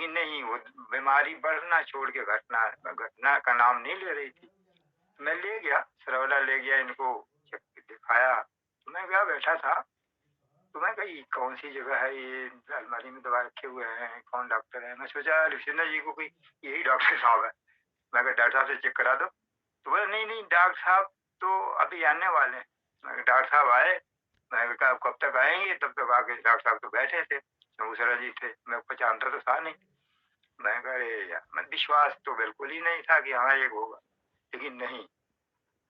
लेकिन नहीं, वो बीमारी बढ़ना छोड़ के घटना घटना का नाम नहीं ले रही थी। मैं ले गया, सरवला ले गया, इनको दिखाया। तो मैं गया, बैठा था, तो मैं कही कौन सी जगह है ये, अलमारी में दवा रखे हुए हैं, कौन डॉक्टर है? मैं सोचा लुसिना जी को कोई यही डॉक्टर साहब है। मैं कहा डॉक्टर साहब से चेक करा दो। तो बोले नहीं नहीं, डॉक्टर साहब तो अभी आने वाले हैं। मैं कहा डॉक्टर साहब आए? मैं कहा कब तक आएंगे? तब तक आके डॉक्टर साहब तो बैठे थे, दूसरा जी थे, मैं उसको जानता तो था नहीं। मैं कहा अरे यार, मैं विश्वास तो बिल्कुल ही नहीं था कि हाँ ये होगा। लेकिन नहीं,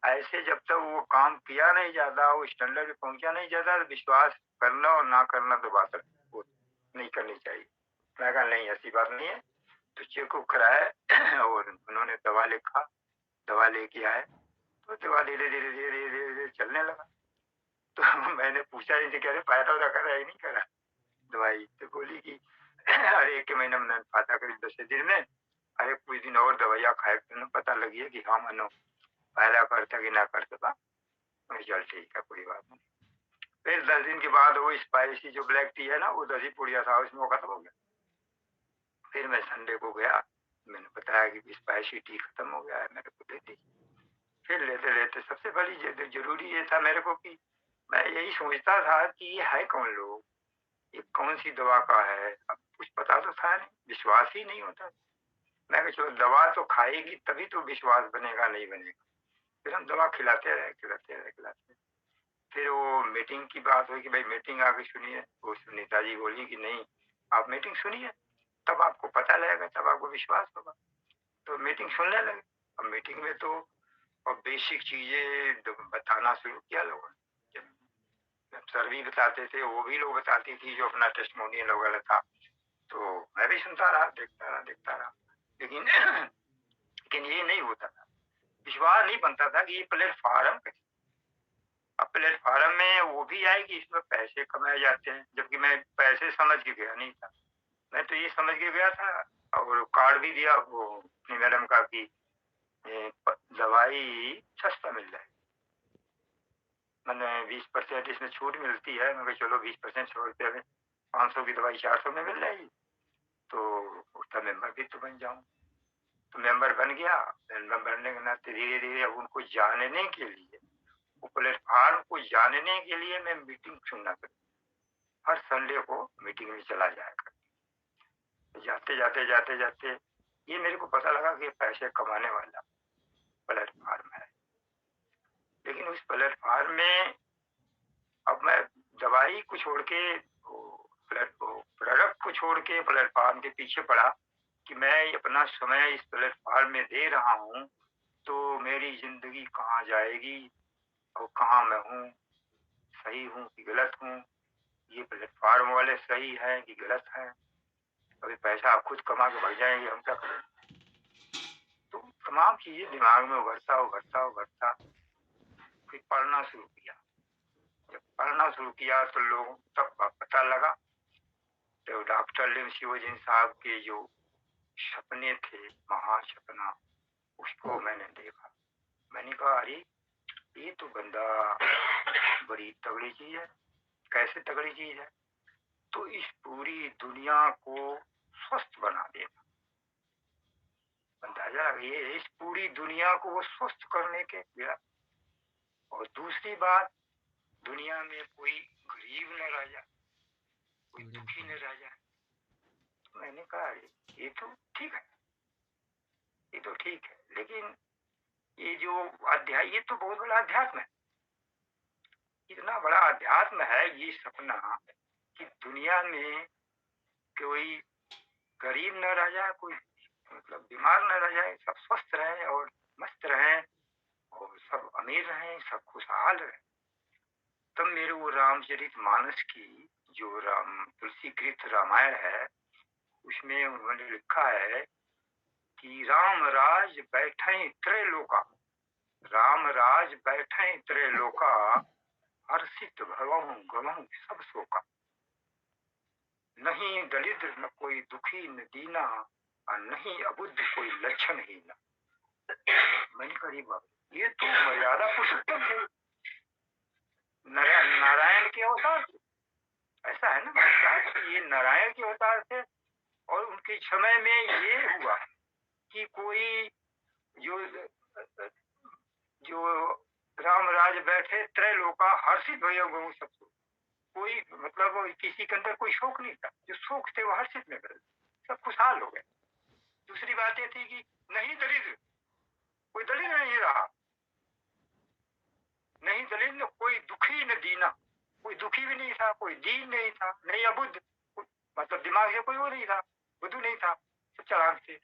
ऐसे जब तक वो काम किया नहीं जाता, वो स्टैंडर्ड पे पहुंचा नहीं जाता, तो विश्वास करना और ना करना तो बात है, वो नहीं करनी चाहिए। मैं कहा नहीं, ऐसी बात नहीं है। तो चेकअप कराया और उन्होंने दवा लिखा, दवा लेके आए, तो दवा धीरे धीरे धीरे धीरे धीरे धीरे चलने लगा। तो मैंने पूछा इनसे, कह रहे फायदा वायदा करा है? नहीं करा दवाई। तो बोली कि अरे 1 महीने में फायदा करीब 10 दिन में, अरे कुछ दिन और दवाइयाँ खाए तो पता लगी है कि हाँ मनो फायदा करता कि ना करता। चल ठीक है, कोई बात नहीं। फिर 10 दिन के बाद वो स्पाइसी जो ब्लैक टी है ना, वो 10 ही पुड़िया था, उसमें वो खत्म हो गया। फिर मैं संडे को गया, मैंने बताया कि स्पाइसी टी खत्म हो गया है, मेरे को दे दी। फिर लेते लेते सबसे बड़ी जरूरी ये था मेरे को कि मैं यही सोचता था कि ये है कौन लोग, ये कौन सी दवा का है। अब कुछ पता तो था नहीं, विश्वास ही नहीं होता। मैं कहा चलो दवा तो खाएगी तभी तो विश्वास बनेगा, नहीं बनेगा। फिर हम दवा खिलाते रहे खिलाते रहे खिलाते रहे। फिर वो मीटिंग की बात हुई कि भाई मीटिंग आके सुनिए। वो सुनीता जी बोली कि नहीं, आप मीटिंग सुनिए, तब आपको पता लगेगा, तब आपको विश्वास होगा। तो मीटिंग सुनने लगे। अब मीटिंग में तो और बेसिक चीजें बताना शुरू किया लोगों ने। जब सर भी बताते थे, वो भी लोग बताती थी जो अपना टेस्टिमोनियल वगैरह था, तो मैं भी सुनता रहा, देखता रहा देखता रहा। लेकिन लेकिन ये नहीं होता था, विश्वास नहीं बनता था कि ये प्लेटफार्म कैसे। अब प्लेटफार्म में वो भी आए कि इसमें पैसे कमाए जाते हैं, जबकि मैं पैसे समझ के गया नहीं था। मैं तो ये समझ के गया था, और कार्ड भी दिया वो अपनी मैडम का कि दवाई सस्ता मिल जाए, मैंने 20% इसमें छूट मिलती है। मैं चलो 20% 100 रुपये में 500 की दवाई 400 में मिल जाएगी, तो उसका मेंबर भी तो बन जाऊं। तो मेंबर बन गया। मेंबर बनने के नाते धीरे धीरे अब उनको जानने के लिए, वो प्लेटफार्म को जानने के लिए मैं मीटिंग सुनना कर, हर संडे को मीटिंग में चला जाया कर। तो जाते जाते जाते जाते ये मेरे को पता लगा कि पैसे कमाने वाला प्लेटफार्म है। लेकिन उस प्लेटफार्म में अब मैं दवाई को छोड़ के, प्रोडक्ट को छोड़ के प्लेटफार्म के पीछे पड़ा कि मैं अपना समय इस प्लेटफार्म में दे रहा हूँ, तो मेरी जिंदगी कहाँ जाएगी और कहाँ मैं हूँ, सही हूँ कि गलत हूँ, ये प्लेटफार्म वाले सही है कि गलत है, अभी पैसा आप खुद कमा के भाग जाएंगे, हम क्या करें। तो तमाम चीजें दिमाग में उभरता उभरता उभरता फिर पढ़ना शुरू किया। जब पढ़ना शुरू किया तो लोगों तक पता लगा, तो डॉक्टर लिम शिवोजिन साहब के जो सपने थे, महासपना, उसको मैंने देखा। मैंने कहा अरे ये तो बंदा बड़ी तगड़ी चीज है। कैसे तगड़ी चीज है? तो इस पूरी दुनिया को स्वस्थ बना देगा। अंदाजा ये इस पूरी दुनिया को वो स्वस्थ करने के गया। और दूसरी बात, दुनिया में कोई गरीब न रह जाए, कोई दुखी न रह जाए। तो मैंने कहा ये तो ठीक है, ये तो ठीक है, लेकिन ये जो अध्याय, ये तो बहुत बड़ा अध्यात्म है। इतना बड़ा अध्यात्म है ये सपना कि दुनिया में कोई गरीब न रह जाए, कोई मतलब बीमार न रह जाए, सब स्वस्थ रहे और मस्त रहे और सब अमीर रहे, सब खुशहाल रहे। तब मेरे वो रामचरित मानस की जो राम तुलसीकृत रामायण है, उसमें उन्होंने लिखा है कि राम राज बैठे त्रैलोका, राम राज बैठे त्रैलोका, हर्षित भवहु गवहु सब शोका। नहीं दलिद्र न कोई दुखी न दीना, और नहीं अबुद्ध कोई लक्षण ही न। मैंने कहा बाबा ये तो मर्यादा पुरुषोत्तम है, नारायण के अवतार। ऐसा है ना, ये नारायण के अवतार थे, और उनके समय में ये हुआ कि कोई जो जो रामराज बैठे त्रैलोका हर्षित भैया गौ सबको, कोई मतलब किसी के अंदर कोई शोक नहीं था, जो शोक थे वो हर्षित में बदल, सब खुशहाल हो गए। दूसरी बात ये थी कि नहीं दलित, कोई दलित नहीं रहा, नहीं दलित न कोई दुखी न दीना, कोई दुखी भी नहीं था, कोई दीन नहीं था, नहीं अबुद्ध, मतलब दिमाग से कोई वो नहीं था, बुद्धू नहीं था, सब चालाक थे,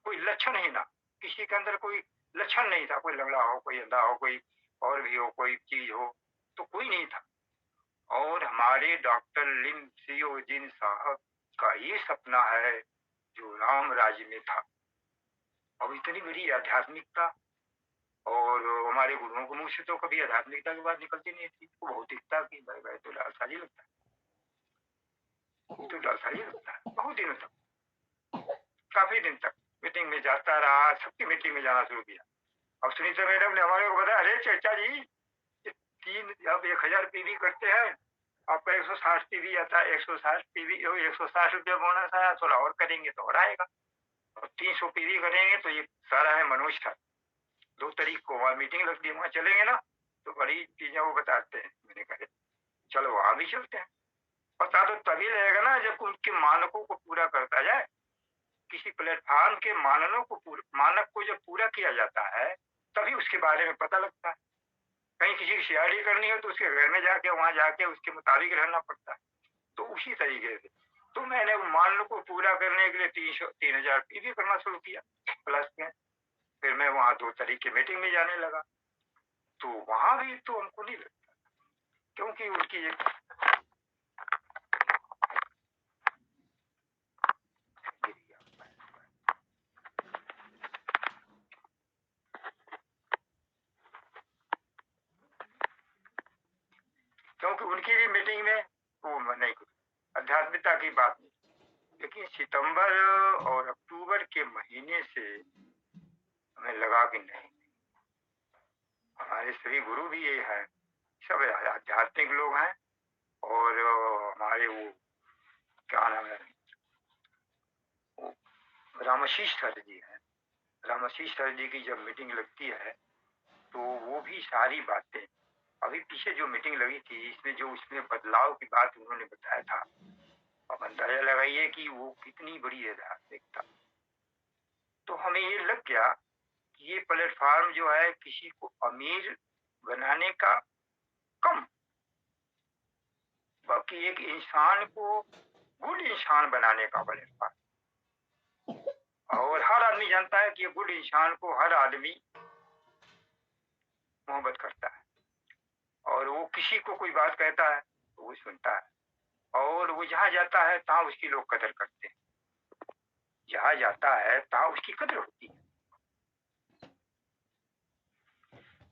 कोई लक्षण ही ना, किसी के अंदर कोई लक्षण नहीं था, कोई लंगड़ा हो, कोई अंधा हो, कोई और भी हो, कोई चीज हो, तो कोई नहीं था। और हमारे डॉक्टर लिम सियोजिन साहब का ये सपना है जो राम राज्य में था। अब इतनी बड़ी आध्यात्मिकता, और हमारे गुरुओं के मुंह से तो कभी आध्यात्मिकता की बात निकलती नहीं थी, वो भौतिकता की भाई तो लालसाजी लगता है, तो लालसाजी लगता है। बहुत दिनों तक, काफी दिन तक मीटिंग में जाता रहा, सबकी मीटिंग में जाना शुरू किया। अब सुनीता मैडम ने हमारे को बताया, अरे चर्चा जी अब 1000 पीवी करते हैं, आपका 160 पीवी आता है, 160 पीवी 160 रुपया बोनस आया, थोड़ा और करेंगे तो और आएगा, और 300 पीवी करेंगे तो ये सारा है मनोज का। 2 तारीख को वहाँ मीटिंग लगती है, वहाँ चलेंगे ना तो बड़ी चीजें वो बताते हैं। मैंने कहा चलो वहां भी चलते हैं। पता तो तभी लगेगा ना जब उनके मानकों को पूरा करता जाए, किसी प्लेटफॉर्म के मानक को जब पूरा किया जाता है तभी उसके बारे में पता लगता है। कहीं किसी की सीआईडी करनी हो तो उसके घर में जाके वहां जाके उसके मुताबिक रहना पड़ता है। तो उसी तरीके से तो मैंने मानक को पूरा करने के लिए 3000 पीवी करना शुरू किया प्लस में। फिर मैं वहां 2 तारीख की मीटिंग में जाने लगा, तो वहां भी तो हमको नहीं लगता, क्योंकि उनकी एक क्योंकि उनकी भी मीटिंग में वो नहीं कुछ आध्यात्मिकता की बात नहीं। लेकिन सितंबर और अक्टूबर के महीने से हमें लगा कि नहीं, हमारे सभी गुरु भी ये हैं, सब आध्यात्मिक लोग हैं। और हमारे वो क्या नाम है, वो रामाशीष सर जी हैं, रामाशीष सर जी की जब मीटिंग लगती है तो वो भी सारी बातें, अभी पीछे जो मीटिंग लगी थी इसमें जो उसमें बदलाव की बात उन्होंने बताया था, अब अंदाजा लगाइए कि वो कितनी बड़ी आध्यात्मिकता। तो हमें ये लग गया कि ये प्लेटफॉर्म जो है किसी को अमीर बनाने का कम, बाकी एक इंसान को गुड इंसान बनाने का प्लेटफॉर्म। और हर आदमी जानता है कि गुड इंसान को हर आदमी मोहब्बत करता है, और वो किसी को कोई बात कहता है तो वो सुनता है, और वो जहाँ जाता है तहाँ उसकी लोग कदर करते हैं, जहाँ जाता है तहाँ उसकी कदर होती है।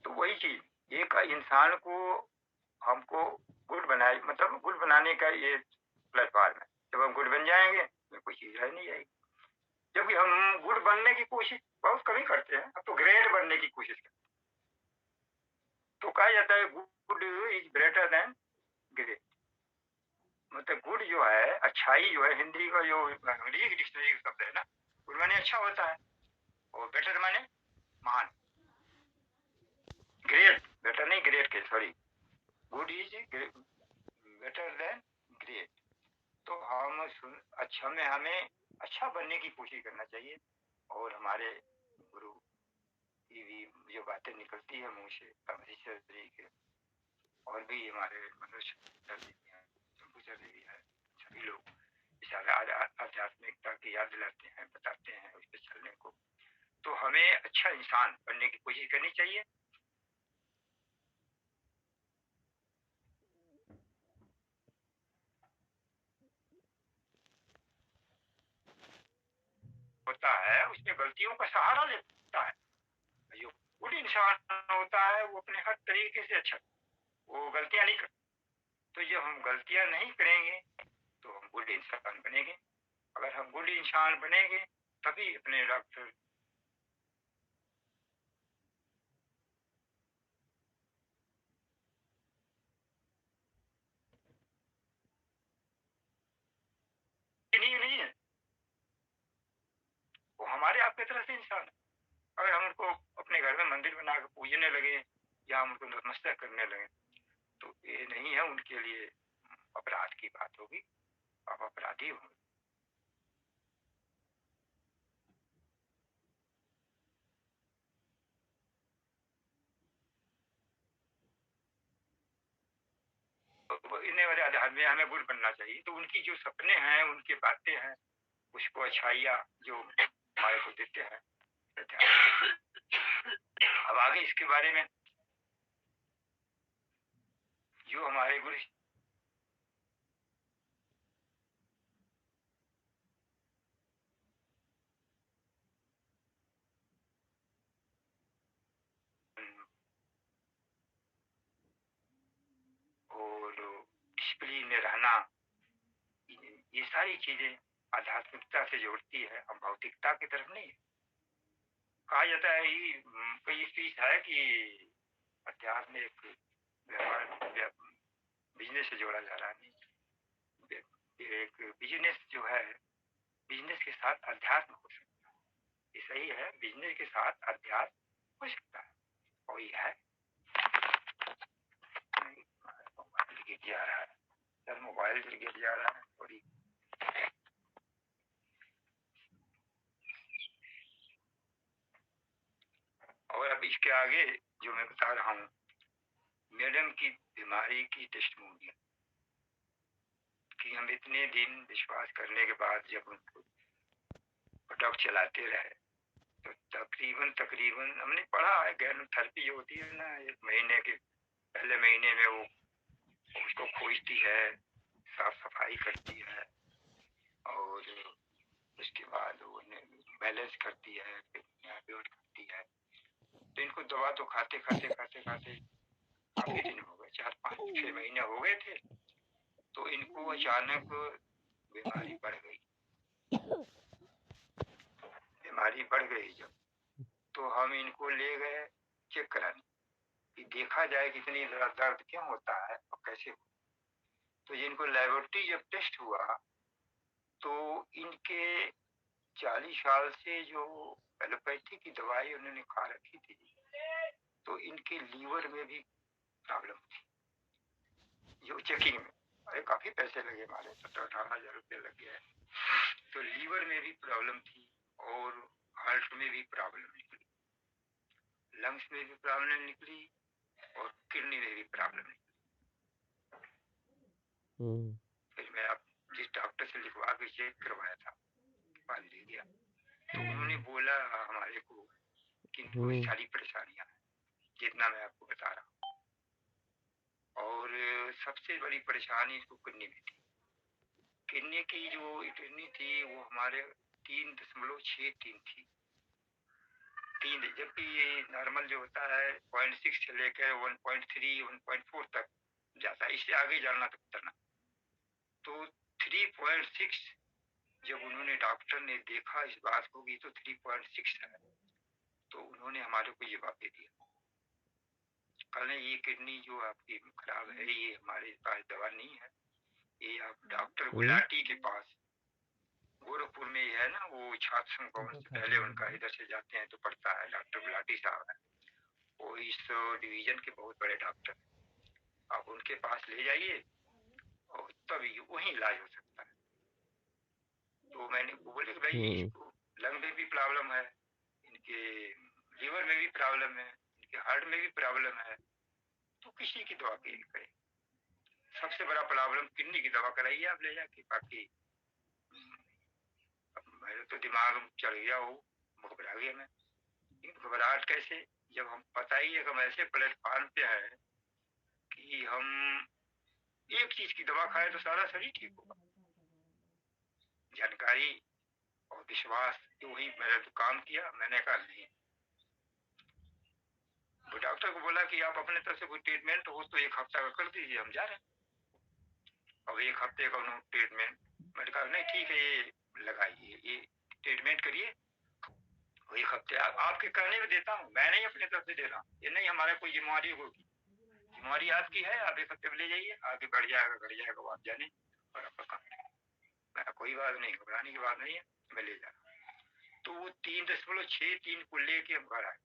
तो वही चीज एक इंसान को हमको गुड बनाए, मतलब गुड बनाने का ये प्लेटफॉर्म है। जब हम गुड बन जाएंगे तो कोई चीज रह नहीं जाएगी। जबकि हम गुड बनने की कोशिश बहुत कभी करते हैं, अब तो ग्रेट बनने की कोशिश करते हैं। तो कहा जाता है good is greater than great, मतलब गुड जो है, अच्छाई जो है, हिंदी का जो अंग्रेजी की डिक्शनरी का शब्द है ना, गुड माने अच्छा होता है, और बेटर माने महान। ग्रेट बेटर नहीं, ग्रेट के sorry, good is better than great. तो हम अच्छा में हमें अच्छा बनने की कोशिश करना चाहिए। और हमारे गुरु की भी जो बातें निकलती है मुंह से, अमृतसर के, और भी हमारे मनुष्य भी है, सभी लोग इस आध्यात्मिकता की याद दिलाते हैं, बताते हैं उस पर चलने को। तो हमें अच्छा इंसान बनने की कोशिश करनी चाहिए। होता है उसमें गलतियों का सहारा लेता है। जो गुड इंसान होता है वो अपने हर तरीके से अच्छा, वो गलतियां नहीं करता। तो जब हम गलतियां नहीं करेंगे तो हम गुड इंसान बनेंगे। अगर हम गुड इंसान बनेंगे तभी अपने डॉक्टर नहीं है, इंसान है। अगर हम उनको अपने घर में मंदिर बना के पूजने लगे या हम उनको नतमस्तक करने लगे तो ये नहीं है उनके लिए अपराध की बात होगी, आप अपराधी होंगे। तो इन्हें वाले आधार में हमें गुरु बनना चाहिए। तो उनकी जो सपने हैं, उनकी बातें हैं, उसको अच्छाइयाँ जो हमारे को देते हैं। अब आगे इसके बारे में जो हमारे गुरु और डिसिप्लिन में रहना, ये सारी चीजें आध्यात्मिकता से जोड़ती है, हम भौतिकता की तरफ नहीं। कहा जाता है ही कई चीज है कि अध्यात्म एक व्यापार बिजनेस से जोड़ा जा रहा है। एक बिजनेस जो है, बिजनेस के साथ अध्यात्म हो सकता है, ये सही है, बिजनेस के साथ अध्यात्म हो सकता है। और ये है मोबाइल गिर जा रहा है, सर मोबाइल गिर जा रहा है थोड़ी। और अब इसके आगे जो मैं बता रहा हूँ, मैडम की बीमारी की टेस्टिमोनियल कि हम इतने दिन विश्वास करने के बाद जब उनको प्रोडक्ट चलाते रहे तो तकरीबन हमने पढ़ा है, गैन थेरेपी जो होती है ना, 1 महीने के पहले महीने में वो उसको खोजती है, साफ सफाई करती है और उसके बाद वो बैलेंस करती है, बिल्ड करती है। तो इनको दवा तो खाते खाते काफी दिन हो गए, 4-5-6 महीने हो गए थे। तो इनको अचानक बीमारी बढ़ गई जब, तो हम इनको ले गए चेक कराने कि देखा जाए कितनी दर्द क्यों होता है और कैसे हो। तो जिनको लेबोरेटरी जब टेस्ट हुआ तो इनके 40 साल से जो एलोपैथी की दवाई उन्होंने खा रखी थी, तो इनके लीवर में भी प्रॉब्लम थी। जो चेकिंग में अरे काफी पैसे लगे, हमारे 17-18 हजार रुपये लग गए। तो लीवर में भी प्रॉब्लम थी और हार्ट में भी प्रॉब्लम निकली, लंग्स में भी प्रॉब्लम निकली और किडनी में भी प्रॉब्लम निकली। फिर मैं आप जिस डॉक्टर से लिखवा के चेक करवाया था, पाल ले गया, तो उन्होंने बोला हमारे को कि इनको सारी परेशानियां हैं जितना मैं आपको बता रहा हूँ। और सबसे बड़ी परेशानी इसको किडनी में थी। किडनी की जो किडनी थी वो हमारे 3.63 थी, 3, जबकि ये नॉर्मल जो होता है 0.6 से लेकर 1.3 1.4 तक जाता है, इससे आगे जाना तो उतरना। तो 3.6 जब उन्होंने डॉक्टर ने देखा इस बात को कि तो 3.6 है, तो उन्होंने हमारे को ये जवाब दे दिया, कहने ये किडनी जो आपकी खराब है, ये हमारे पास दवा नहीं है, ये आप डॉक्टर गुलाटी के पास, गोरखपुर में ही है ना वो छात्र संघ भवन से पहले उनका इधर से जाते हैं तो पड़ता है, डॉक्टर गुलाटी साहब है, वो इस डिवीजन के बहुत बड़े डॉक्टर, आप उनके पास ले जाइए और तभी वही इलाज हो सकता है। तो मैंने बोले कि भाई इसको लंग में भी प्रॉब्लम है, इनके लीवर में भी प्रॉब्लम है, इनके हार्ट में भी प्रॉब्लम है, तो किसी की दवा के करें। सबसे बड़ा प्रॉब्लम किडनी की दवा कराइए आप ले जाके, बाकी मेरे तो दिमाग में चढ़ गया, वो घबरा गया मैं। घबराहट कैसे, जब हम पता ही है कि हम ऐसे प्लेटफॉर्म पे है कि हम एक चीज की दवा खाए तो सारा शरीर ठीक होगा। जानकारी और विश्वास वही मेरा तो काम किया। मैंने कहा नहीं, वो डॉक्टर को बोला कि आप अपने तरफ से कोई ट्रीटमेंट हो तो 1 हफ्ता का कर दीजिए, हम जा रहे हैं। अब 1 हफ्ते का उन्होंने ट्रीटमेंट, मैंने कहा नहीं ठीक है, ये लगाइए, ये ट्रीटमेंट करिए, 1 हफ्ते आपके कहने में देता हूँ, मैं नहीं अपने तरफ से दे रहा हूँ, ये नहीं हमारा कोई जिम्मेवारी होगी, जिम्मेवारी आपकी है, आप 1 हफ्ते में ले जाइए, आगे बढ़ जाएगा वो आप जाने और आपका काम। मैं कोई बात नहीं, घबराने की बात नहीं है, मैं ले जा रहा हूँ। तो वो 3.63 को लेके हम घर आए।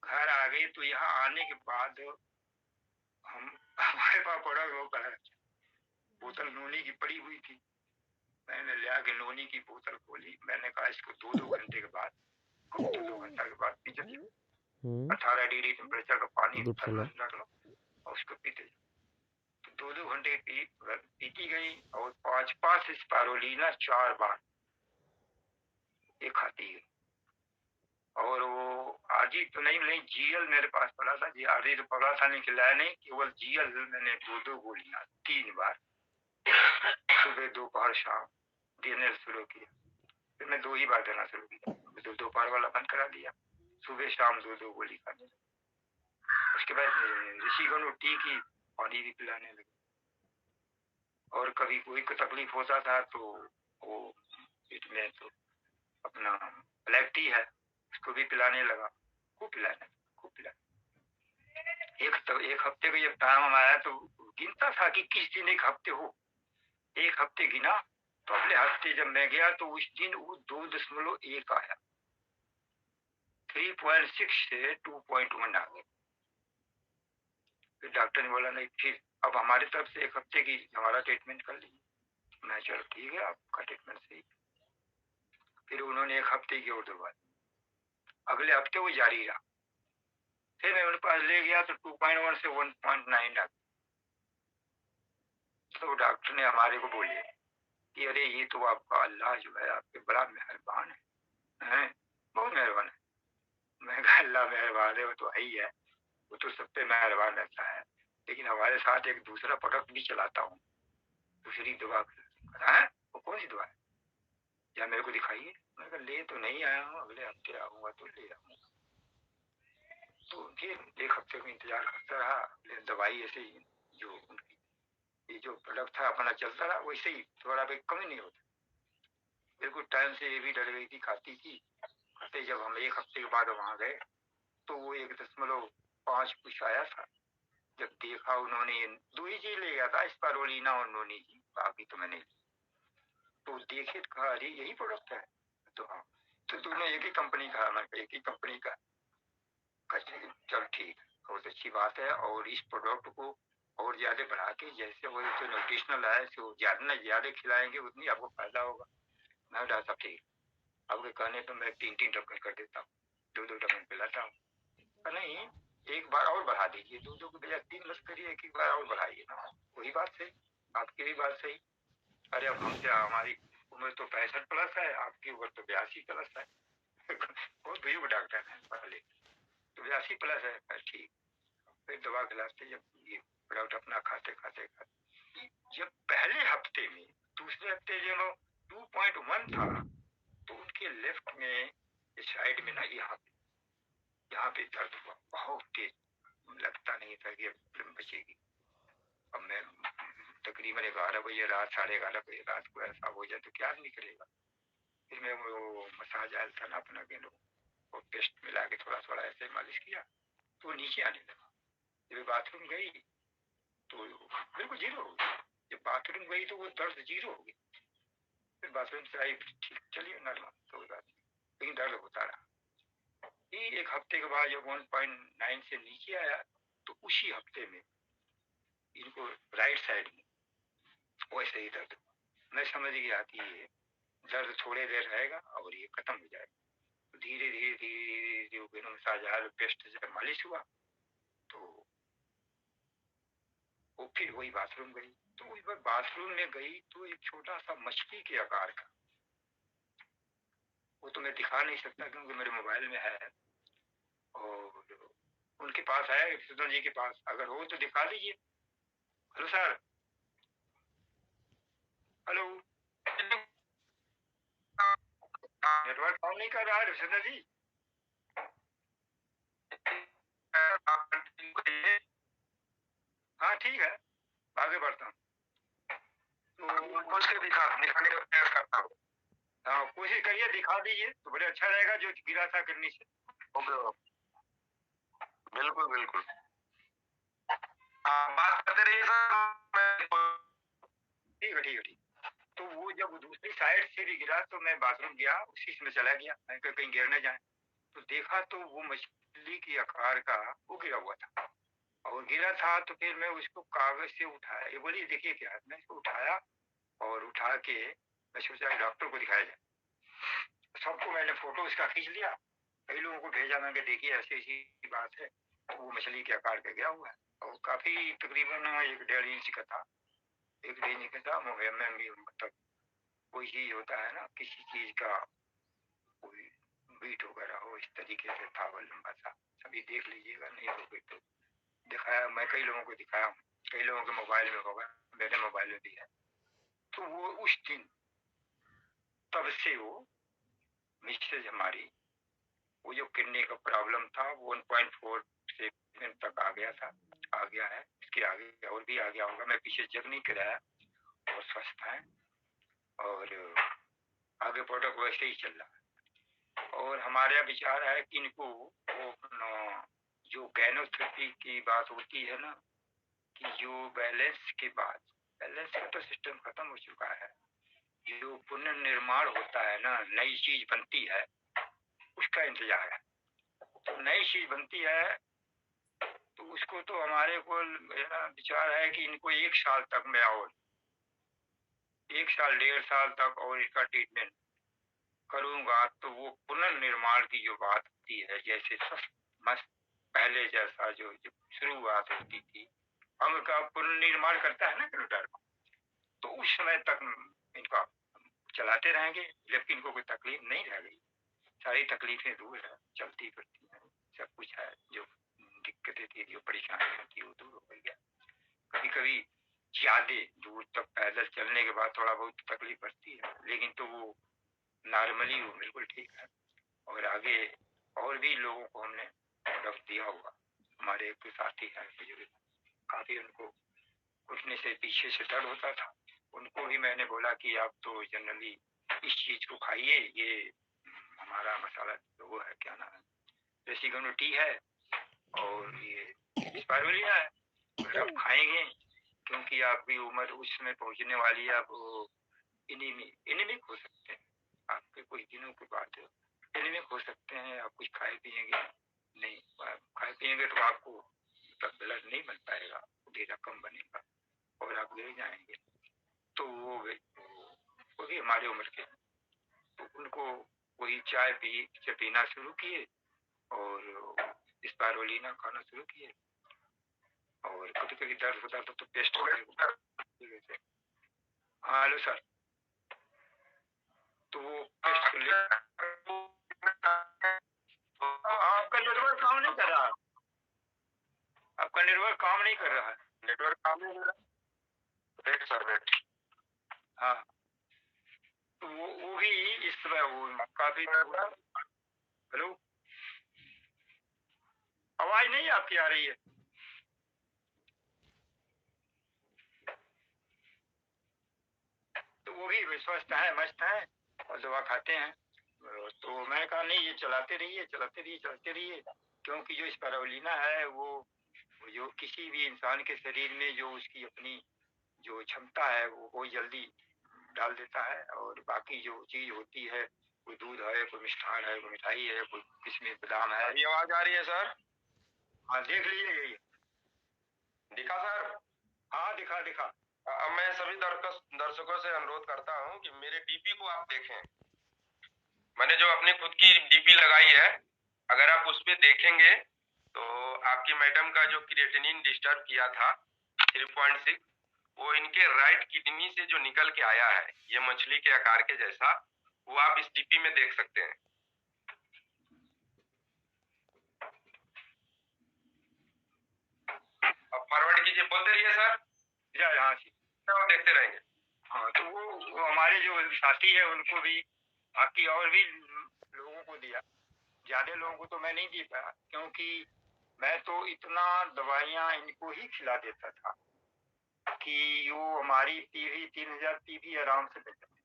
घर आ गए तो यहाँ आने के बाद हमारे पास पड़ा वो कलर बोतल नोनी की पड़ी हुई थी। मैंने ले आके नोनी की बोतल खोली। मैंने कहा इसको 2-2 घंटे के बाद, 2-2 घंटा के बाद पीते थे। 18 डिग्री टेम्परेचर का पानी रख लो और उसको पीते जाओ। तो 2-2 घंटे पीती गई और 5-5 स्पारुलीना 4 बार ये खाती गई। और वो आजी तो नहीं जीएल मेरे पास पड़ा था जी। आधी तो पड़ा था, नहीं खिलाया नहीं, केवल जीएल मैंने 2-2 गोलियां 3 बार सुबह दोपहर शाम देने शुरू किया। फिर मैं 2 ही बार देना शुरू किया। तो दोपहर वाला बंद करा दिया, सुबह शाम 2-2 गोली खाने लगा। उसके बाद ऋषिगण टी की पानी भी पिलाने लगे। और कभी कोई को तकलीफ होता था तो वो पेट में तो अपना ब्लैक टी है उसको भी पिलाने लगा। खूब पिलाने। एक हफ्ते का जब टाइम आया तो गिनता था कि किस दिन एक हफ्ते हो। एक हफ्ते गिना तो अगले हफ्ते जब मैं गया तो उस दिन वो 2.1 आया। 3.6 से 2.1 आ गया। फिर डॉक्टर ने बोला नहीं, फिर अब हमारी तरफ से एक हफ्ते की हमारा ट्रीटमेंट कर लीजिए। मैं चलो ठीक है आपका ट्रीटमेंट सही। फिर उन्होंने एक हफ्ते की और दवाई, अगले हफ्ते वो जारी रहा। फिर मैं उनके पास ले गया तो 2.1 से 1.9 आ। तो डॉक्टर ने हमारे को बोले कि अरे ये तो आपका अल्लाह जो है आपके बड़ा मेहरबान है, बहुत मेहरबान है। मैं कहा अल्लाह मेहरबान है, वो तो है ही है, वो तो सब पे मेहरबान रहता है। लेकिन हमारे साथ एक दूसरा प्रोडक्ट भी चलाता हूँ, दूसरी दवा है। वो कौन सी दवा है, या मेरे को दिखाइए। मैं कहा ले तो नहीं आया हूँ, अगले हफ्ते आऊंगा तो ले आऊंगा। तो फिर एक हफ्ते का इंतजार करता रहा। दवाई ऐसे ही जो उनकी ये जो प्रोडक्ट था अपना चलता रहा, वैसे ही थोड़ा भी कमी नहीं होता। बिल्कुल टाइम से ये भी डर गई थी, खाती थी। खाते जब हम एक हफ्ते के बाद वहां गए तो वो 1.5 कुछ आया था। जब देखा उन्होंने 2 ही चीज ले गया था, स्पारोलिना और नोनी जी, बाकी तो मैंने। तो देखे तो कहा अरे यही प्रोडक्ट है। तो हाँ, तो दोनों एक ही कंपनी का, मैं एक ही कंपनी का। चल ठीक, बहुत अच्छी बात है। और इस प्रोडक्ट को और ज्यादा बढ़ा के, जैसे वो जो न्यूट्रिशनल है तो ज्यादा खिलाएंगे उतनी आपको फायदा होगा। मैं डॉक्टर साहब ठीक, आपके कहने पर मैं 3-3 ढक्कन कर देता हूँ, 2-2 ढक्कन पिलाता हूँ। नहीं, एक बार और बढ़ा दीजिए, 2-2 की बजाय 3 मत करिए, एक बार और बढ़ाइए ना। वही बात सही, आपकी भी बात सही। अरे अब हमसे हमारी उम्र तो 65 प्लस है, आपकी उम्र तो 82 प्लस है। बहुत बुजुर्ग डॉक्टर है पहले तो, 82 प्लस है। ठीक, फिर दवा खिलाते जब ये प्रोडक्ट अपना खाते जब पहले हफ्ते में, दूसरे हफ्ते जब 2.1 था तो उनके लेफ्ट में साइड में ना यहाँ पे दर्द हुआ बहुत तेज। लगता नहीं था कि अब बचेगी। अब मैं तकरीबन 11 बजे रात, 11:30 बजे रात को ऐसा हो जाए तो क्या आदमी करेगा। फिर मैं वो मसाज आयल था ना अपना गेंदों, वो पेस्ट मिला के थोड़ा थोड़ा ऐसे मालिश किया तो नीचे आने लगा। जब बाथरूम गई तो बिल्कुल जीरो हो गई। जब बाथरूम गई तो वो दर्द जीरो हो गई। फिर बाथरूम से आई, ठीक चलिए नॉर्मल, कोई बात नहीं, लेकिन दर्द होता रहा। एक हफ्ते के बाद जब 1.9 से नीचे आया तो उसी हफ्ते में इनको राइट साइड में वैसे ही दर्द। मैं समझ गया कि ये दर्द थोड़े देर रहेगा और ये खत्म हो जाएगा। धीरे धीरे धीरे धीरे मसाज पेस्ट जब मालिश हुआ तो वो फिर वही बाथरूम गई। तो उस बार बाथरूम में गई तो एक छोटा सा मछली के आकार का, वो तो मैं दिखा नहीं सकता क्योंकि मेरे मोबाइल में है, और उनके पास है सुधन जी के पास, अगर हो तो दिखा दीजिए। हेलो सर, हेलो, नेटवर्क काम नहीं कर रहा है सुधन जी। हाँ ठीक है, आगे बढ़ता हूँ। तो दिखाने का प्रयास करता हूँ। हाँ कोशिश करिए, दिखा दीजिए तो बड़े अच्छा रहेगा, जो गिरा था करनी से। ओके, बिल्कुल बिल्कुल, बात करते रहिए सर। ठीक है ठीक है ठीक। तो वो जब दूसरी साइड से भी गिरा तो मैं बाथरूम गया, उसी में चला गया, मैं कहीं गिर न जाए। तो देखा तो वो मछली की आकार का वो गिरा हुआ था, और गिरा था तो फिर मैं उसको कागज से उठाया, ये बोली देखिए क्या है, मैं इसको उठाया और उठा के मैं सोचा डॉक्टर को दिखाया जाए। सबको मैंने फोटो उसका खींच लिया, कई लोगों को भेजा, मैं देखिए ऐसी ऐसी बात है। तो वो मछली के आकार का गया हुआ है, और काफी तकरीबन 1.5 इंच का था, 1.5 इंच का था। में भी मतलब कोई चीज होता है ना, किसी चीज का कोई बीट वगैरह हो, इस तरीके से था वो लंबा सा। सभी देख लीजिएगा, नहीं हो कोई तो दिखाया, मैं कई लोगों को दिखाया हूँ, कई लोगों के मोबाइल में होगा, मेरे मोबाइल में भी है। तो वो उस दिन तब से वो मिसेज हमारी, वो जो किडनी का प्रॉब्लम था वो 1.4 सेकंड तक आ गया था, आ गया है, इसके आगे और भी आ गया होगा, मैं पीछे चेक नहीं कराया, और स्वस्थ है, और आगे प्रोडक्ट वैसे ही चल रहा है। और हमारा विचार है कि इनको वो जो गैनोथेरेपी की बात होती है ना, कि जो बैलेंस के बाद, बैलेंस का तो सिस्टम खत्म हो चुका है, जो पुनर्निर्माण होता है ना, नई चीज बनती है, उसका इंतजार है। तो नई चीज बनती है तो उसको तो हमारे को मेरा विचार है कि इनको 1 साल तक मैं, और 1 साल 1.5 साल तक और इसका ट्रीटमेंट करूंगा, तो वो पुनर्निर्माण की जो बात होती है, जैसे मस्त पहले जैसा जो शुरुआत होती थी, अंग का पुनर्निर्माण करता है ना कंप्यूटर, तो उस समय तक इनका चलाते रहेंगे, लेकिन इनको कोई तकलीफ नहीं रह गई, सारी तकलीफें दूर है, चलती फिरती है, सब कुछ है, जो दिक्कतें थी, जो परेशानियां थी, वो दूर हो गई है। कभी कभी ज्यादा दूर तक पैदल चलने के बाद थोड़ा बहुत तकलीफ पड़ती है, लेकिन तो वो नॉर्मली वो बिल्कुल ठीक है। और आगे और भी लोगों को हमने प्रोडक्ट दिया हुआ, हमारे एक साथी है बुजुर्ग, काफी उनको घुटने से पीछे से दर्द होता था, उनको भी मैंने बोला कि आप तो जनरली इस चीज को खाइए, ये हमारा मसाला वो है, क्या नाम है, रेसिगनो टी है, और ये स्पाइरुलिना है, आप खाएंगे, क्योंकि आपकी उम्र उसमें पहुंचने वाली है, आप इनिमिक हो सकते हैं, आपके कुछ दिनों के बाद इनिमिक हो सकते हैं, आप कुछ खाए पिएंगे नहीं, खाए पिएंगे तो आपको ब्लड नहीं बन पाएगा, डेरा कम बनेगा और आप गिर जाएंगे। तो वो भी हमारी उम्र के, तो उनको वही चाय पीना शुरू किए, और स्पाइरुलिना खाना शुरू किए, और कभी कभी दर्द होता था तो पेस्ट वगैरह। हाँ हेलो सर, तो वो पेस्ट आपका नेटवर्क काम नहीं कर रहा, आपका नेटवर्क काम नहीं कर रहा है, नेटवर्क काम नहीं कर रहा, वेट सर वेट। हाँ, तो वो भी इस समय वो काफी, हेलो, आवाज नहीं आपकी आ रही है। तो वो भी स्वस्थ है, मस्त है, और दवा खाते हैं। तो मैंने कहा नहीं, ये चलाते रहिए चलाते रहिए चलाते रहिए, क्योंकि जो स्पाइरुलिना है वो जो किसी भी इंसान के शरीर में जो उसकी अपनी जो क्षमता है वो जल्दी डाल देता है, और बाकी जो चीज होती है, कोई दूध है, कोई मिष्ठान है, कोई मिठाई है, कोई किशमिश बादाम है। अभी आवाज आ रही है सर? हाँ देख लीजिए, यही दिखा सर? हाँ दिखा दिखा। अब मैं सभी दर्शकों से अनुरोध करता हूँ कि मेरे डीपी को आप देखें, मैंने जो अपनी खुद की डीपी लगाई है, अगर आप उस पर देखेंगे तो आपकी मैडम का जो क्रिएटिनिन डिस्टर्ब किया था 3.6, वो इनके राइट किडनी से जो निकल के आया है, ये मछली के आकार के जैसा, वो आप इस डीपी में देख सकते हैं। अब फॉरवर्ड कीजिए, बोलते रहिए सर, यहाँ से देखते रहेंगे। हाँ, तो वो हमारे जो साथी है उनको भी, बाकी और भी लोगों को दिया, ज्यादा लोगों को तो मैं नहीं दे पाया, क्योंकि मैं तो इतना दवाइयाँ इनको ही खिला देता था कि वो हमारी पीवी 3,000 पीवी आराम से बिक जाती,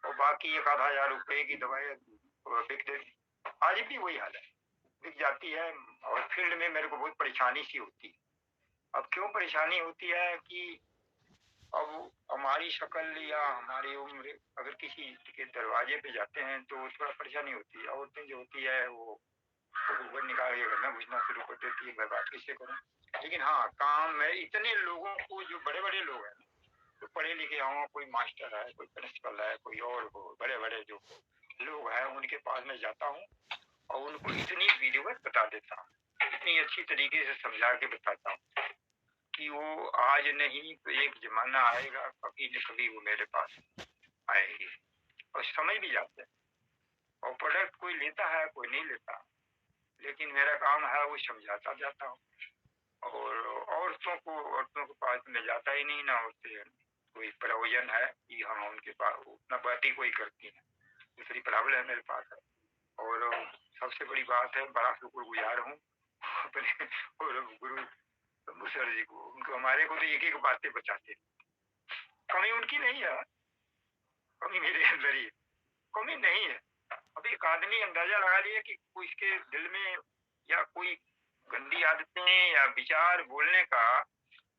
और बाकी 1,000 रुपए की दवाई बिक देती, आज भी वही हाल है, बिक जाती है। और फील्ड में मेरे को बहुत परेशानी सी होती है। अब क्यों परेशानी होती है कि अब हमारी शक्ल या हमारी उम्र, अगर किसी के दरवाजे पे जाते हैं तो थोड़ा परेशानी होती है। औरतें जो होती है वो ऊपर निकाल के घर में घुसना शुरू कर देती है, मैं बात किससे करूँ। लेकिन हाँ, काम में इतने लोगों को, जो बड़े बड़े लोग हैं, तो पढ़े लिखे हों, कोई मास्टर है, कोई प्रिंसिपल है, कोई और हो, बड़े बड़े जो लोग हैं, उनके पास मैं जाता हूँ और उनको इतनी विधिवत बता देता हूँ, इतनी अच्छी तरीके से समझा के बताता हूँ कि वो आज नहीं तो एक जमाना आएगा, कभी न कभी वो मेरे पास आएंगे और समझ भी जाते हैं। और प्रोडक्ट कोई लेता है, कोई नहीं लेता, लेकिन मेरा काम है वो समझाता जाता हूँ। और औरतों के पास में जाता ही नहीं ना, उससे कोई प्रयोजन है कि हाँ उनके पास उतना बात ही कोई करती है, दूसरी प्रॉब्लम है मेरे पास है। और सबसे बड़ी बात है, बड़ा शुक्रगुजार हूँ अपने और गुरु शंभू सर जी को, उनको, हमारे को तो एक एक बातें बताते। कमी उनकी नहीं है, कमी मेरे अंदर ही है, कमी नहीं है। अब एक आदमी अंदाजा लगा लिया कि कोई इसके दिल में या कोई गंदी आदतें या विचार बोलने का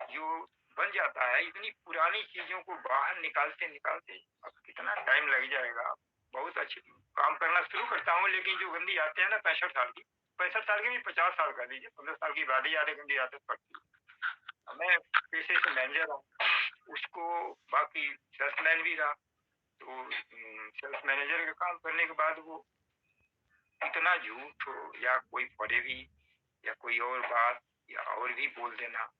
जो बन जाता है, इतनी पुरानी चीजों को बाहर निकालते निकालते अब कितना टाइम लग जाएगा। बहुत अच्छी काम करना शुरू करता हूँ, लेकिन जो गंदी आते हैं ना 65 साल की, 65 साल की भी, 50 साल कर लीजिए, 15 साल की बाद ही आधे गंदी आदत पड़ती है। मैं पेशे से मैनेजर हूँ, उसको बाकी सेल्समैन भी रहा, तो सेल्स मैनेजर का काम करने के बाद वो इतना झूठ हो या कोई फरेबी या कोई और बात या और भी बोल देना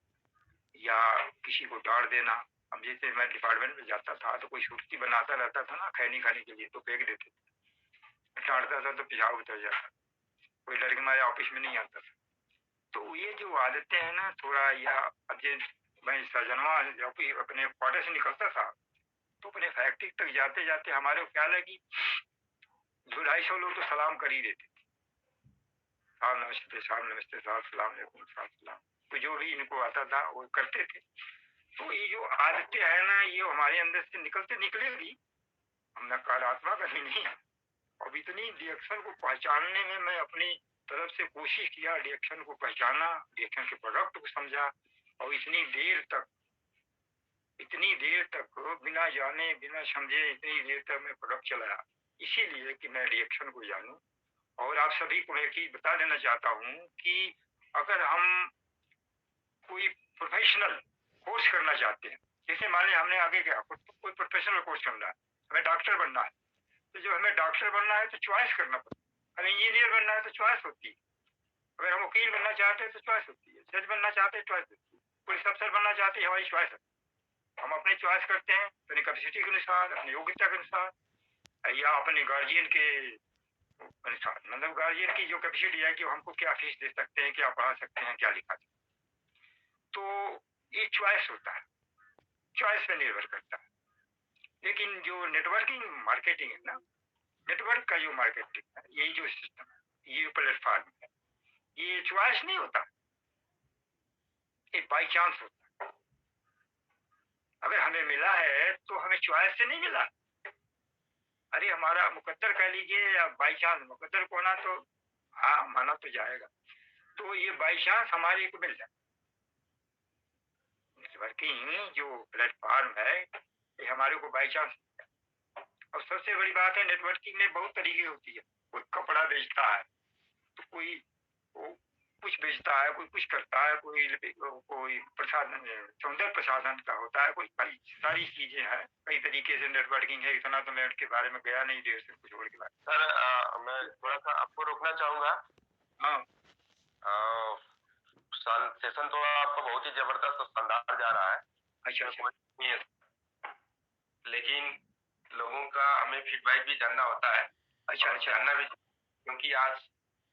या किसी को डांट देना। अब जैसे मैं डिपार्टमेंट में जाता था तो कोई सुर्ती बनाता रहता था ना खैनी खाने के लिए, तो फेंक देते थे, डांटता था तो पेशाब उतर जाता, कोई डर के हमारे ऑफिस में नहीं आता था। तो ये जो आदतें हैं ना थोड़ा, या अब मैं सजनवा जब अपने क्वार्टर से निकलता था तो अपने फैक्ट्री तक जाते जाते हमारे को ख्याल है कि 200-250 लोग तो सलाम कर ही देते, साहब नमस्ते, साहब नमस्ते, साहब सलाम अलैकुम, साहब सलाम, तो जो भी इनको आता था वो करते थे। तो ये जो आदतें हैं ना, ये हमारे अंदर से निकलते निकलेगी, हम नकारात्मक अभी नहीं है। अब इतनी रिएक्शन को पहचानने में मैं अपनी तरफ से कोशिश किया, रिएक्शन को पहचाना, रिएक्शन के प्रोडक्ट को समझा, और इतनी देर तक बिना जाने बिना समझे इतनी देर तक मैं प्रोडक्ट चलाया, इसीलिए कि मैं रिएक्शन को जानूं। और आप सभी को मैं एक चीज बता देना चाहता हूँ कि अगर हम कोई प्रोफेशनल कोर्स करना चाहते हैं, जैसे मान लिया हमने आगे क्या कोई प्रोफेशनल कोर्स करना है, हमें डॉक्टर बनना है, तो जो हमें डॉक्टर बनना है तो चॉइस करना पड़ता है। हमें इंजीनियर बनना है तो चॉइस होती है, अगर हम वकील बनना चाहते हैं तो चॉइस होती है, जज बनना चाहते हैं चॉइस होती है, पुलिस अफसर बनना चाहते हैं, हमारी चॉइस है। हम अपनी चॉइस करते हैं अपनी कैपेसिटी के अनुसार, अपनी योग्यता के अनुसार, या अपने गार्जियन के अनुसार, मतलब गार्जियन की जो कैपेसिटी है कि हमको क्या फीस दे सकते हैं, क्या पढ़ा सकते हैं, क्या लिखा सकते हैं, तो ये चॉइस होता है, चॉइस पे निर्भर करता है। लेकिन जो नेटवर्किंग मार्केटिंग है ना, नेटवर्क का जो मार्केटिंग है, यही जो सिस्टम है, ये प्लेटफॉर्म है, ये चॉइस नहीं होता, ये बाई चांस होता है। अगर हमें मिला है तो हमें चॉइस से नहीं मिला, अरे हमारा मुकद्दर कह लीजिए या बाई चांस, मुकद्दर को ना तो हाँ माना तो जाएगा, तो ये बाई चांस हमारे को मिल जाए। नेटवर्किंग जो प्लेटफॉर्म है ये हमारे को बाई चांस। और सबसे बड़ी बात है, नेटवर्किंग में बहुत तरीके होती है, कोई कपड़ा बेचता है तो कोई कुछ बेचता है, कोई कुछ करता है, कोई प्रसाधन, सौंदर्य प्रसाधन का होता है, कोई कई सारी चीजें हैं, कई तरीके से नेटवर्किंग है। इतना तो मैं उनके बारे में गया नहीं देर से कुछ और के बारे में। सर मैं थोड़ा सा आपको रोकना चाहूंगा। हाँ सेशन तो आपका बहुत ही जबरदस्त और शानदार जा रहा है। अच्छा कोई लेकिन लोगों का हमें फीडबैक भी जानना होता है। अच्छा जानना भी, क्योंकि आज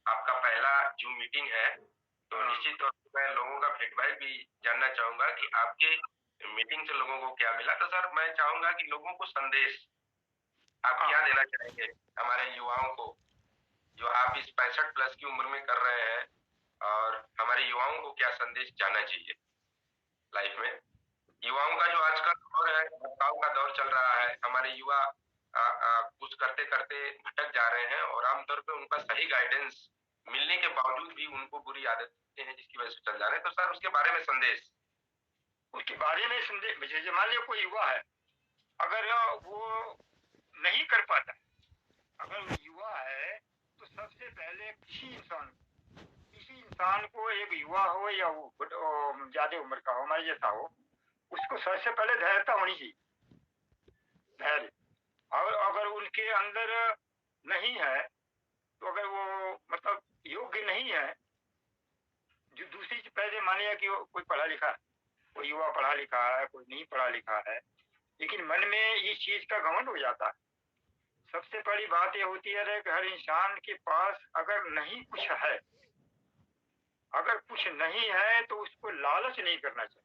आपका पहला जूम मीटिंग है, तो निश्चित तौर पर मैं लोगों का फीडबैक भी जानना चाहूंगा कि आपके मीटिंग से लोगों को क्या मिला। तो सर मैं चाहूंगा कि लोगों को संदेश आप क्या देना चाहेंगे हमारे युवाओं को, जो आप इस 65+ की उम्र में कर रहे हैं, और हमारे युवाओं को क्या संदेश जाना चाहिए लाइफ में। युवाओं का जो आज का दौर है, भटकाव का दौर चल रहा है, हमारे युवा कुछ करते करते भटक जा रहे हैं, और आमतौर पे उनका सही गाइडेंस मिलने के बावजूद भी उनको बुरी आदतें हैं जिसकी वजह से चल जा रहे हैं। तो सर उसके बारे में संदेश। उसके बारे में संदेश, जैसे मान लिया कोई युवा है, अगर वो नहीं कर पाता, अगर वो युवा है तो सबसे पहले किसी इंसान को, एक युवा हो या वो ज्यादा उम्र का हो, हमारे जैसा हो, उसको सबसे पहले धैर्यता होनी चाहिए, धैर्य। और अगर उनके अंदर नहीं है, तो अगर वो मतलब योग्य नहीं है, जो दूसरी चीज, पहले मानिए कि कोई पढ़ा लिखा है, कोई युवा पढ़ा लिखा है, कोई नहीं पढ़ा लिखा है, लेकिन मन में इस चीज का घमंड हो जाता है। सबसे पहली बात यह होती है कि हर इंसान के पास अगर नहीं कुछ है, अगर कुछ नहीं है तो उसको लालच नहीं करना चाहिए।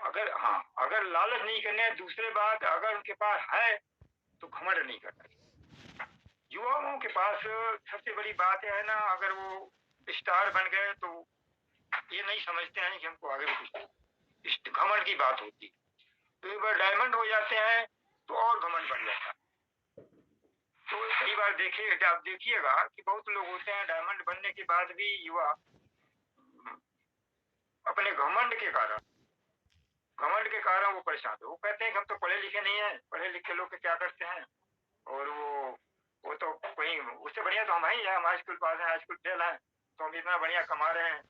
अगर हाँ, अगर लालच नहीं करना है, दूसरी बात, अगर उनके पास है तो घमंड नहीं करना चाहिए। युवाओं के पास सबसे बड़ी बात है ना, अगर वो स्टार बन गए तो ये नहीं समझते हैं कि हमको आगे भी कुछ, घमंड की बात होती है। तो एक बार डायमंड हो जाते हैं तो और घमंड बढ़ जाता है। तो कई बार आप देखिएगा कि बहुत लोग होते हैं डायमंड बनने के बाद भी युवा अपने घमंड के कारण वो परेशान है। वो कहते हैं कि हम तो पढ़े लिखे नहीं है, पढ़े लिखे लोग क्या करते हैं, और वो तो कहीं उससे बढ़िया तो हम ही हैं, हम हाई स्कूल पास हैं, हाई स्कूल फेल हैं, तो हम इतना बढ़िया कमा रहे हैं।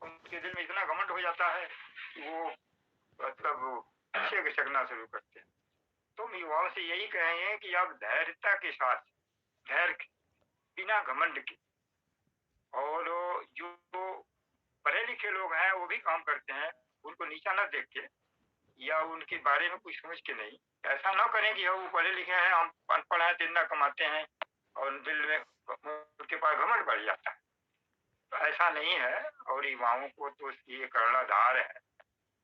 उनके दिल में इतना घमंड हो जाता है कि वो मतलब पीछे खिसकना शुरू करते हैं। तो हम युवाओं से यही कहेंगे कि आप धैर्यता के साथ, धैर्य बिना घमंड के, और जो पढ़े लिखे लोग हैं वो भी काम करते हैं, उनको नीचा न देख के या उनके बारे में कुछ सोच के नहीं, ऐसा ना करें कि वो पढ़े लिखे हैं, हम अनपढ़ हैं, इतना कमाते हैं, और दिल में उनके पास घमंड बढ़ जाता है। तो ऐसा नहीं है, और युवाओं को तो ये कर्णधार है।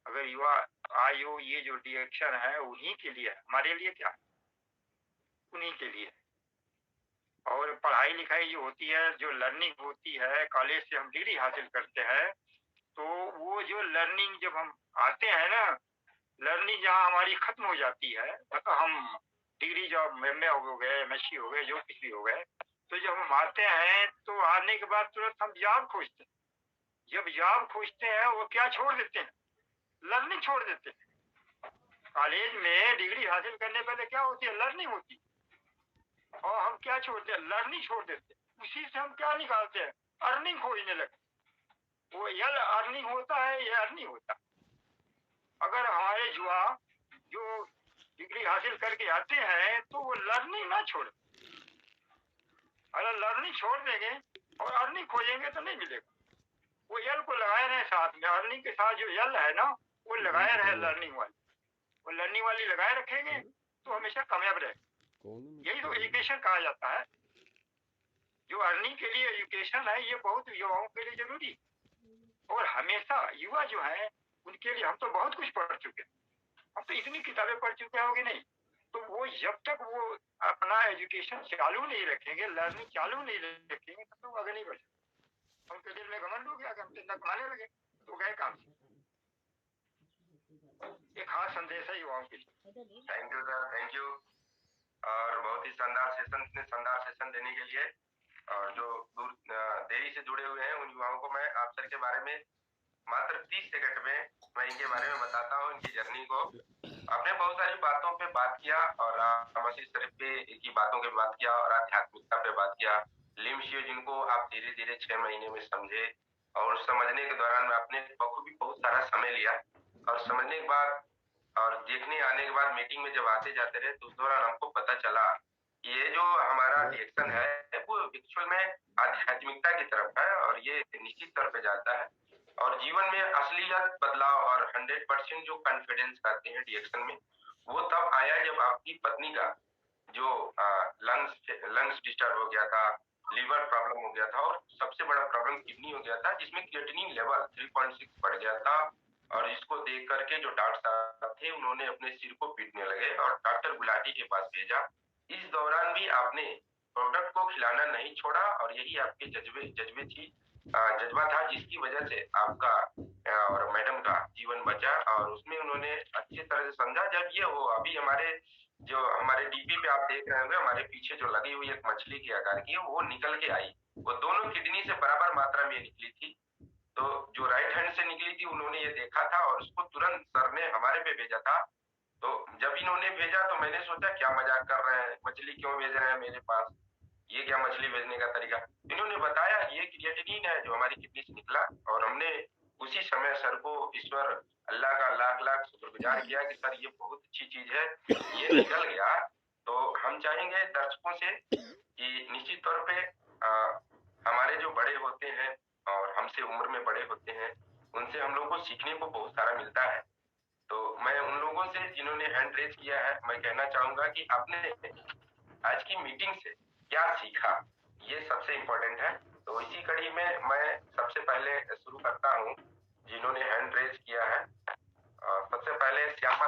अगर युवा आयु, ये जो डिएक्शन है उन्हीं के लिए, हमारे लिए क्या, उन्हीं के लिए। और पढ़ाई लिखाई जो होती है, जो लर्निंग होती है, कॉलेज से हम डिग्री हासिल करते हैं, तो वो जो लर्निंग जब हम आते हैं ना, लर्निंग जहाँ हमारी खत्म हो जाती है, मतलब हम डिग्री जब एमए हो गए, एमएससी हो गए, जो कुछ भी हो गए, तो जब हम आते हैं तो आने के बाद तुरंत हम जॉब खोजते हैं। जब जॉब खोजते हैं वो क्या छोड़ देते हैं, लर्निंग छोड़ देते हैं। कॉलेज में डिग्री हासिल करने पहले क्या होती है, लर्निंग होती है, और हम क्या छोड़ते हैं, लर्निंग छोड़ देते हैं। उसी से हम क्या निकालते हैं, अर्निंग खोजने लगते। वो यल अर्निंग होता है, ये अर्निंग होता है। अगर हमारे युवा जो डिग्री हासिल करके आते हैं तो वो लर्निंग ना छोड़े। अगर लर्निंग छोड़ देंगे और अर्निंग खोजेंगे तो नहीं मिलेगा। वो यल को लगाए रहे साथ में, अर्निंग के साथ जो यल है ना, वो लगाए रहे लर्निंग वाली, वो लर्निंग वाली लगाए रखेंगे तो हमेशा कामयाब रहे। यही तो एजुकेशन कहा जाता है। जो अर्निंग के लिए एजुकेशन है, ये बहुत युवाओं के लिए जरूरी है। और हमेशा युवा जो है उनके लिए हम तो बहुत कुछ पढ़ चुके हैं, हम तो इतनी किताबें पढ़ चुके होंगे नहीं, तो वो जब तक वो अपना एजुकेशन चालू नहीं रखेंगे, लर्निंग चालू नहीं रखेंगे, तब तक आगे नहीं बढ़े। उनके दिल में घमंड हो गया कि हम चिंता कमाने लगे तो गए काम से। एक खास संदेश है युवाओं के लिए। Thank you sir, thank you. और बहुत ही शानदार सेशन देने के लिए। और जो देरी से जुड़े हुए हैं उन युवाओं को मैं आप सर के बारे में मात्र 30 सेकंड में मैं इनके बारे में बताता हूँ, इनकी जर्नी को। आपने बहुत सारी बातों पे बात किया, और मसीह शरीफ पे की बातों पे बात किया, और आध्यात्मिकता पे बात किया। लिम्शियो जिनको आप धीरे धीरे 6 महीने में समझे, और समझने के दौरान में आपने बखूबी बहुत सारा समय लिया, और समझने के बाद और देखने आने के बाद मीटिंग में जब आते जाते रहे तो उस दौरान हमको पता चला ये जो हमारा रिएक्शन है वो एक्चुअल में आध्यात्मिकता की तरफ है, और ये निश्चित तौर पे जाता है। और जीवन में असलियत बदलाव और 100% जो कॉन्फिडेंस आते हैं रिएक्शन में, वो तब आया जब आपकी पत्नी का जो लंग्स डिस्टर्ब हो गया था, लीवर प्रॉब्लम हो गया था, और सबसे बड़ा प्रॉब्लम किडनी हो गया था, जिसमें क्रिएटिनिन लेवल 3.6 बढ़ गया था। और इसको देख करके जो डॉक्टर साहब थे उन्होंने अपने सिर को पीटने लगे और डॉक्टर गुलाटी के पास भेजा। इस दौरान भी आपने प्रोडक्ट को खिलाना नहीं छोड़ा, और यही आपके जज्बे थी, जज्बा था, जिसकी वजह से आपका और मैडम का जीवन बचा। और उसमें उन्होंने अच्छी तरह से समझा। जब ये हो अभी हमारे डीपी पे आप देख रहे होंगे, हमारे पीछे जो लगी हुई एक मछली के आकार की, वो निकल के आई, वो दोनों किडनी से बराबर मात्रा में निकली थी। तो जो राइट हैंड से निकली थी उन्होंने ये देखा था और उसको तुरंत सर ने हमारे पे भेजा था। तो जब इन्होंने भेजा तो मैंने सोचा क्या मजाक कर रहे हैं, मछली क्यों भेज रहे हैं मेरे पास, ये क्या मछली भेजने का तरीका। इन्होंने बताया ये क्रिएटिनिन है जो हमारी किडनी से निकला, और हमने उसी समय सर को ईश्वर अल्लाह का लाख लाख शुक्रगुजार किया कि सर ये बहुत अच्छी चीज है, ये निकल गया। तो हम चाहेंगे दर्शकों से कि निश्चित तौर पे हमारे जो बड़े होते हैं और हमसे उम्र में बड़े होते हैं, उनसे हम लोग को सीखने को बहुत सारा मिलता है। तो मैं उन लोगों से जिन्होंने हैंड रेज किया है, मैं कहना चाहूंगा कि आपने आज की मीटिंग से क्या सीखा, ये सबसे इम्पोर्टेंट है। तो इसी कड़ी में मैं सबसे पहले शुरू करता हूँ जिन्होंने हैंड रेज किया है। सबसे पहले श्यामा